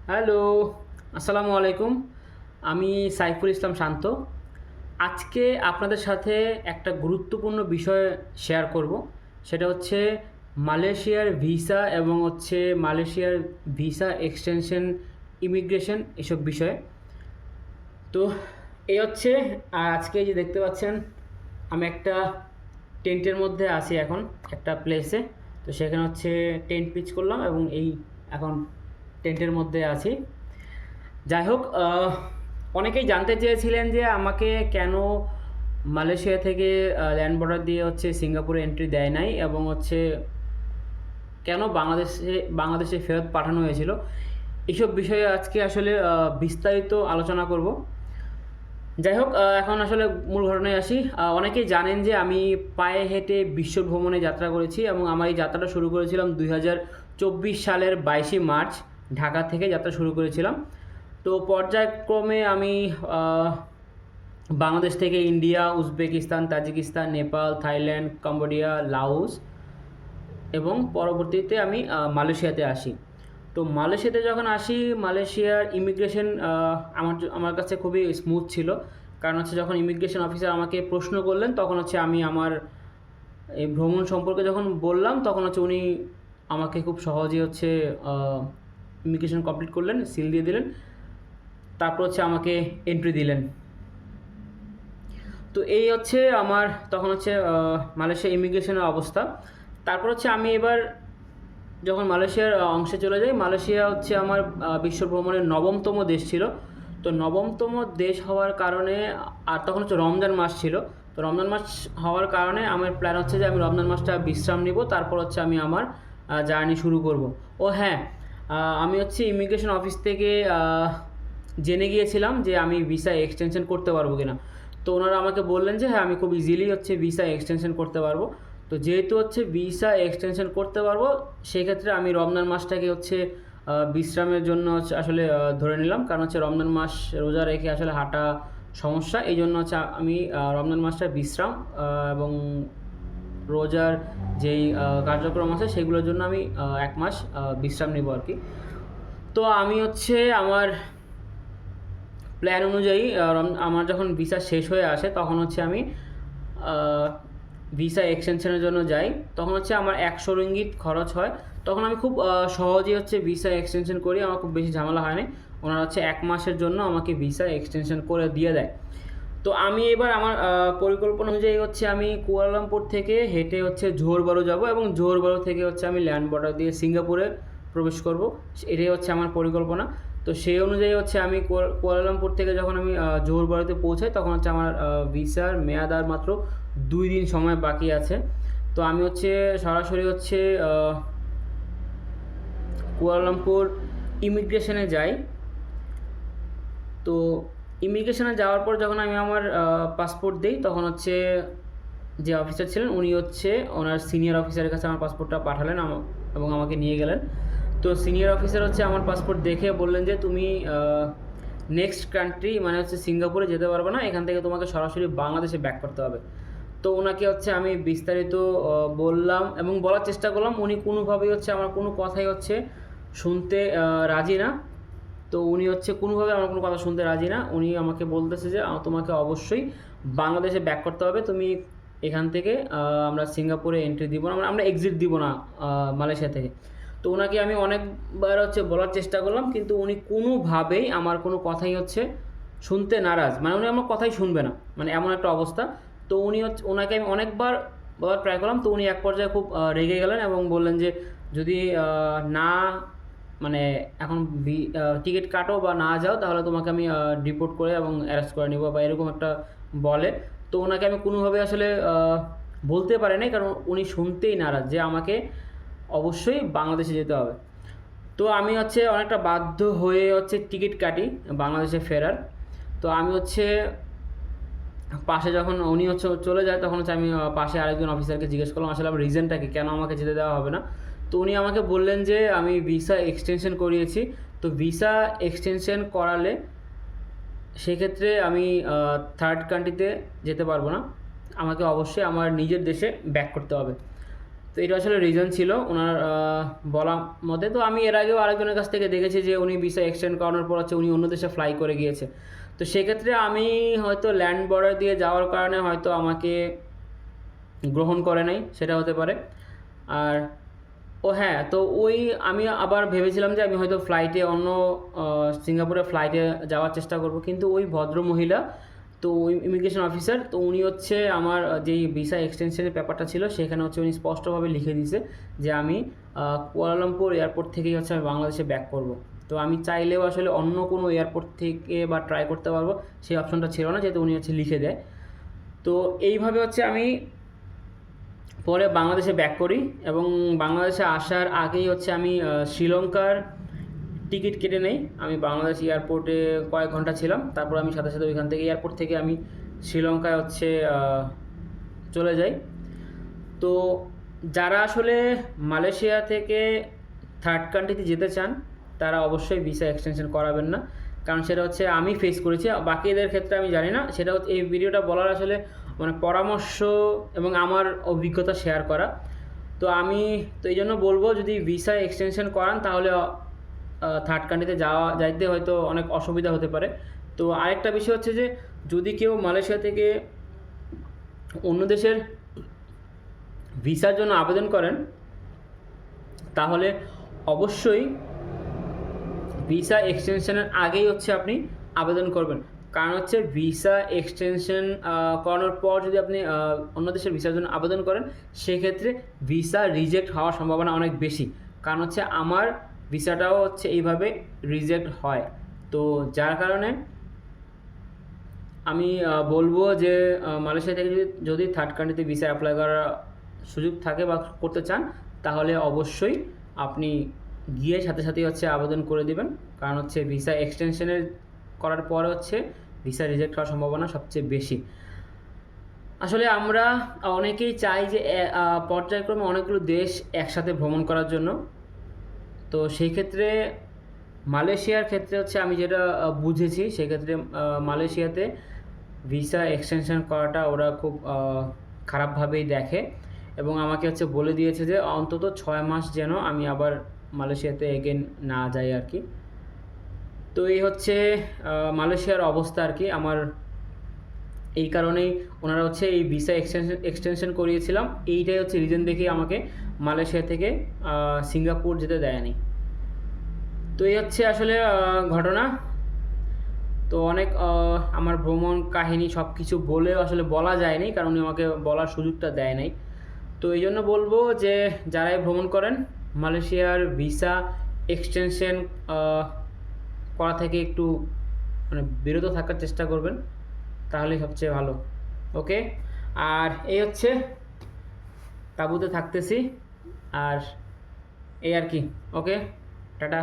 Hello, আসসালামু আলাইকুম। আমি সাইফুল ইসলাম শান্ত। আজকে আপনাদের সাথে একটা গুরুত্বপূর্ণ বিষয় শেয়ার করব। সেটা হচ্ছে মালয়েশিয়ার ভিসা এবং মালয়েশিয়ার ভিসা এক্সটেনশন, ইমিগ্রেশন এসব বিষয়ে। তো আজকে যে দেখতে পাচ্ছেন, আমি একটা টেন্টের মধ্যে আছি এখন, একটা প্লেসে। তো সেখানে টেন্ট পিচ করলাম এবং এখন টেন্টের মধ্যে আছি। যাই হোক, অনেকেই জানতে চেয়েছিলেন যে আমাকে কেন মালয়েশিয়া থেকে ল্যান্ড বর্ডার দিয়ে সিঙ্গাপুরে এন্ট্রি দেয় নাই, এবং কেন বাংলাদেশে ফেরত পাঠানো হয়েছিল। এইসব বিষয়ে আজকে আসলে বিস্তারিত আলোচনা করব। যাই হোক, এখন আসলে মূল ঘটনায় আসি। অনেকেই জানেন যে আমি পায়ে হেঁটে বিশ্ব ভ্রমণে যাত্রা করেছি, এবং আমার এই যাত্রাটা শুরু করেছিলাম 2024 সালের 22শে মার্চ। ঢাকা থেকে যাত্রা শুরু করেছিলাম। তো পর্যায়ক্রমে আমি বাংলাদেশ থেকে India, Uzbekistan, Tajikistan, Nepal, Thailand, Cambodia, Laos এবং পরবর্তীতে আমি মালয়েশিয়াতে আসি। তো মালয়েশিয়াতে যখন আসি, মালয়েশিয়ার ইমিগ্রেশন আমার কাছে খুবই স্মুথ ছিল। কারণ যখন ইমিগ্রেশন অফিসার আমাকে প্রশ্ন করলেন, তখন আমি আমার এই ভ্রমণ সম্পর্কে যখন বললাম, তখন উনি আমাকে খুব সহজেই ইমিগ্রেশন কমপ্লিট করলেন, সিল দিয়ে দিলেন। তারপর আমাকে এন্ট্রি দিলেন। তো এই আমার তখন মালয়েশিয়া ইমিগ্রেশনের অবস্থা। তারপর আমি এবার যখন মালয়েশিয়ার অংশে চলে যাই, মালয়েশিয়া আমার বিশ্ব ভ্রমণের 9তম দেশ ছিল। তো 9তম দেশ হওয়ার কারণে, আর তখন রমজান মাস ছিল। তো রমজান মাস হওয়ার কারণে আমার প্ল্যান যে আমি রমজান মাসটা বিশ্রাম নিব, তারপর আমি আমার জার্নি শুরু করব। ও হ্যাঁ, আমি ইমিগ্রেশন অফিস থেকে জেনে গিয়েছিলাম যে আমি ভিসা এক্সটেনশন করতে পারবো কিনা। তো ওনারা আমাকে বললেন যে হ্যাঁ, আমি খুব ইজিলি ভিসা এক্সটেনশন করতে পারবো। তো যেহেতু ভিসা এক্সটেনশন করতে পারবো, সেক্ষেত্রে আমি রমজান মাসটাকে বিশ্রামের জন্য আসলে ধরে নিলাম। কারণ রমজান মাস রোজা রেখে আসলে হাঁটা সমস্যা। এই জন্য আমি রমজান মাসটা বিশ্রাম এবং রোজার যেই কার্যক্রম আছে সেগুলোর জন্য আমি 1 মাস বিশ্রাম নেব আর কি। তো আমি আমার প্ল্যান অনুযায়ী আমার যখন ভিসা শেষ হয়ে আসে, তখন আমি ভিসা এক্সটেনশনের জন্য যাই। তখন আমার 100 রিঙ্গিত খরচ হয়। তখন আমি খুব সহজেই ভিসা এক্সটেনশন করি, আমার খুব বেশি ঝামেলা হয় না। ওনারা 1 মাসের জন্য আমাকে ভিসা এক্সটেনশন করে দিয়ে দেয়। তো আমি এবার আমার পরিকল্পনা অনুযায়ী আমি কুয়ালালামপুর থেকে হেঁটে জোহর বারু যাব, এবং জোহর বারু থেকে আমি ল্যান্ড বর্ডার দিয়ে সিঙ্গাপুরে প্রবেশ করব। এটাই আমার পরিকল্পনা। তো সেই অনুযায়ী আমি কুয়ালালামপুর থেকে যখন আমি জোহর বারুতে পৌঁছাই, তখন আমার ভিসার মেয়াদ আর মাত্র 2 দিন সময় বাকি আছে। তো আমি সরাসরি কুয়ালালামপুর ইমিগ্রেশনে যাই। তো ইমিগ্রেশনে যাওয়ার পর যখন আমি আমার পাসপোর্ট দিই, তখন যে অফিসার ছিলেন উনি ওনার সিনিয়র অফিসারের কাছে আমার পাসপোর্টটা পাঠালেন এবং আমাকে নিয়ে গেলেন। তো সিনিয়র অফিসার আমার পাসপোর্ট দেখে বললেন যে তুমি নেক্সট কান্ট্রি মানে সিঙ্গাপুরে যেতে পারবে না, এখান থেকে তোমাকে সরাসরি বাংলাদেশে ব্যাক করতে হবে। তো ওনাকে আমি বিস্তারিত বললাম এবং বলার চেষ্টা করলাম। উনি কোনোভাবেই আমার কোনো কথাই শুনতে রাজি না। তো উনি কোনোভাবে আমার কোনো কথা শুনতে রাজি না। উনি আমাকে বলতেছে যে তোমাকে অবশ্যই বাংলাদেশে ব্যাক করতে হবে। তুমি এখান থেকে আমরা সিঙ্গাপুরে এন্ট্রি দিব না, আমরা এক্সিট দিব না মালয়েশিয়া থেকে। তো ওনাকে আমি অনেকবার বলার চেষ্টা করলাম, কিন্তু উনি কোনোভাবেই আমার কোনো কথাই শুনতে নারাজ। মানে উনি আমার কথাই শুনবে না, মানে এমন একটা অবস্থা। তো ওনাকে আমি অনেকবার বলার ট্রাই করলাম। তো উনি এক পর্যায়ে খুব রেগে গেলেন এবং বললেন যে যদি না মানে এখন টিকিট কাটো বা না যাও, তাহলে তোমাকে আমি ডিপোর্ট করে এবং অ্যারেস্ট করে নিব বা এরকম একটা বলে। তো ওনাকে আমি কোনোভাবে আসলে বলতে পারি নাই, কারণ উনি শুনতেই নারাজ যে আমাকে অবশ্যই বাংলাদেশে যেতে হবে। তো আমি অনেকটা বাধ্য হয়ে টিকিট কাটি বাংলাদেশে ফেরার। তো আমি পাশে যখন উনি চলে যায়, তখন আমি পাশে আরেকজন অফিসারকে জিজ্ঞেস করলাম আসলে আমার রিজনটা কি, কেন আমাকে যেতে দেওয়া হবে না। তো উনি আমাকে বললেন যে আমি ভিসা এক্সটেনশন করিয়েছি। তো ভিসা এক্সটেনশন করালে সেক্ষেত্রে আমি থার্ড কান্ট্রিতে যেতে পারবো না, আমাকে অবশ্যই আমার নিজের দেশে ব্যাক করতে হবে। তো এটা আসলে রিজন ছিল ওনার বলা মতে। তো আমি এর আগেও আরেকজনের কাছ থেকে দেখেছি যে উনি ভিসা এক্সটেন্ড করানোর পর হচ্ছে উনি অন্য দেশে ফ্লাই করে গিয়েছে। তো সেক্ষেত্রে আমি হয়তো ল্যান্ড বর্ডার দিয়ে যাওয়ার কারণে হয়তো আমাকে গ্রহণ করে নাই, সেটা হতে পারে। আর ও হ্যাঁ, তো ওই আমি আবার ভেবেছিলাম যে আমি হয়তো ফ্লাইটে অন্য সিঙ্গাপুরের ফ্লাইটে যাওয়ার চেষ্টা করব, কিন্তু ওই ভদ্র মহিলা, তো ওই ইমিগ্রেশন অফিসার, তো উনি হচ্ছে আমার যেই ভিসা এক্সটেনশনের ব্যাপারটা ছিল সেখানে হচ্ছে উনি স্পষ্টভাবে লিখে দিয়েছে যে আমি কুয়ালালামপুর এয়ারপোর্ট থেকেই হচ্ছে আমি বাংলাদেশে ব্যাক করব। তো আমি চাইলেও আসলে অন্য কোনো এয়ারপোর্ট থেকে বা ট্রাই করতে পারবো সেই অপশনটা ছিল না, যেহেতু উনি হচ্ছে লিখে দেয়। তো এইভাবে হচ্ছে আমি পরে বাংলাদেশে ব্যাক করি, এবং বাংলাদেশে আসার আগেই হচ্ছে আমি শ্রীলঙ্কার টিকিট কেটে নেই। আমি বাংলাদেশ এয়ারপোর্টে কয়েক ঘন্টা ছিলাম, তারপর আমি সাথে সাথে ওইখান থেকে এয়ারপোর্ট থেকে আমি শ্রীলঙ্কায় হচ্ছে চলে যাই। তো যারা আসলে মালয়েশিয়া থেকে থার্ড কান্ট্রিতে যেতে চান তারা অবশ্যই ভিসা এক্সটেনশন করাবেন না, কারণ সেটা হচ্ছে আমি ফেস করেছি, বাকিদের ক্ষেত্রে আমি জানি না। সেটা হচ্ছে এই ভিডিওটা বলার আসলে মানে পরামর্শ এবং আমার অভিজ্ঞতা শেয়ার করা। তো আমি তো এই জন্য বলবো, যদি ভিসা এক্সটেনশন করান তাহলে থার্ড কান্ট্রিতে যাইতে হয়তো অনেক অসুবিধা হতে পারে। তো আরেকটা বিষয় হচ্ছে যে যদি কেউ মালয়েশিয়া থেকে অন্য দেশের ভিসার জন্য আবেদন করেন তাহলে অবশ্যই ভিসা এক্সটেনশনের আগেই হচ্ছে আপনি আবেদন করবেন। কারণ হচ্ছে ভিসা এক্সটেনশন করানোর পর যদি আপনি অন্য দেশের ভিসার জন্য আবেদন করেন সেক্ষেত্রে ভিসা রিজেক্ট হওয়ার সম্ভাবনা অনেক বেশি। কারণ হচ্ছে আমার ভিসাটাও হচ্ছে এইভাবে রিজেক্ট হয়। তো যার কারণে আমি বলবো যে মালয়েশিয়া থেকে যদি থার্ড কান্ট্রিতে ভিসা অ্যাপ্লাই করার সুযোগ থাকে বা করতে চান তাহলে অবশ্যই আপনি গিয়ে সাথে সাথেই হচ্ছে আবেদন করে দিবেন। কারণ হচ্ছে ভিসা এক্সটেনশনের করার পরে হচ্ছে ভিসা রিজেক্ট হওয়ার সম্ভাবনা সবচেয়ে বেশি। আসলে আমরা অনেকেই চাই যে পর্যায়ক্রমে অনেকগুলো দেশ একসাথে ভ্রমণ করার জন্য। তো সেই ক্ষেত্রে মালয়েশিয়ার ক্ষেত্রে হচ্ছে আমি যেটা বুঝেছি সেক্ষেত্রে মালয়েশিয়াতে ভিসা এক্সটেনশন করাটা ওরা খুব খারাপভাবেই দেখে, এবং আমাকে হচ্ছে বলে দিয়েছে যে অন্তত 6 মাস যেন আমি আবার মালয়েশিয়াতে এগেন না যাই আর কি। তো এই হচ্ছে মালয়েশিয়ার অবস্থা আর কি। আমার এই কারণেই ওনারা হচ্ছে এই ভিসা এক্সটেনশন করিয়েছিলাম, এইটাই হচ্ছে রিজন দেখে আমাকে মালয়েশিয়া থেকে সিঙ্গাপুর যেতে দেয়নি। তো এই হচ্ছে আসলে ঘটনা। তো অনেক আমার ভ্রমণ কাহিনী সব কিছু বলেও আসলে বলা যায়নি, কারণ উনি আমাকে বলার সুযোগটা দেয় নাই। তো এই জন্য বলবো যে যারাই ভ্রমণ করেন মালয়েশিয়ার ভিসা এক্সটেনশন করা থেকে একটু মানে বিরত থাকার চেষ্টা করবেন, তাহলে সবচেয়ে ভালো। ওকে, আর এই হচ্ছে তাঁবুতে থাকতেছি আর এই আর কি। ওকে, টাটা।